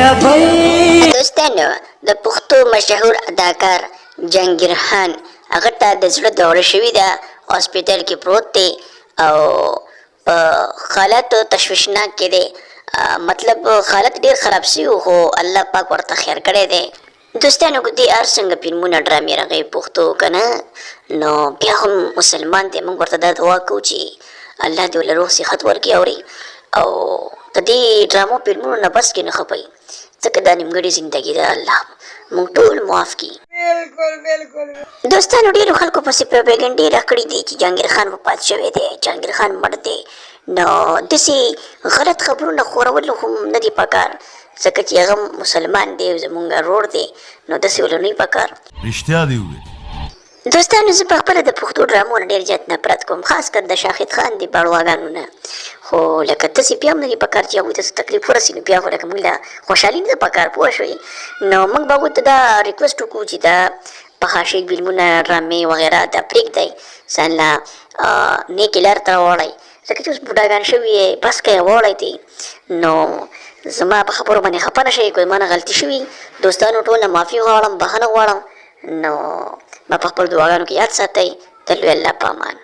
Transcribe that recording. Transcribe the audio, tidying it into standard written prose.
دوستانو د پښتو مشهور اداکار جهانگیر خان هغه ته د زړه دوړه شوې ده، هاسپیټل کې پروت دی او په حالت تشویشناک کې دی. مطلب حالت ډیر خراب شوی خو الله پاک ورته خیر کړی دی. دوستانو که دې هر څنګه فلمونه ډرامې راغی پښتو که نه، نو بیا هم مسلمان دی، موږ ورته دا دعا کوو چې الله دې ورله روغ صحت ورکړي اوري او د دې ډرامو فلمونو نه بس کې نه خپوي، ځکه دا نیمګړې زندګي ده. الله موږ ټول معاف کړي. دوستانو ډېرو خلکو پسې پروپیګنډې راکړي دي چې جهانګیر خان وفات شوی دی، جهانګیر خان مړ دی. نو داسې غلط خبرونه خورول هم نه دي پکار، ځکه چې هغه مسلمان دی، زمونږ ورور دی، نو داسې ولو نه وي پکار. رښتیا دې وویل. دوستانو زه پخپله د پښتو ډرامو نه ډېر زیات نفرت کوم، خاص کر د شاهد خان د باړواګانو نه. خو لکه داسې بیا هم نه دي پکار چې هغوی ته څه تکلیف ورسي، نو بیا خو لکه موږ له خوشحالي نه ده پکار، پوه شوې. نو موږ به هغوی ته دا ریکویسټ وکړو چې دا پخاشي فلمونه ډرامې وغیره دا پرېږدئ، ځان له نیکې لارې ته راوړئ، ځکه چې اوس بوډاګان شوي یې، بس که یې واوړئ دي. نو زما په خبرو باندې خفه نه شئ، که زما نه غلطي شوي دوستانو ټول نه معافي غواړم، بخښنه غواړم. نو ما په خپلو دعاګانو کې یاد ساتئ. د لوی الله په امان.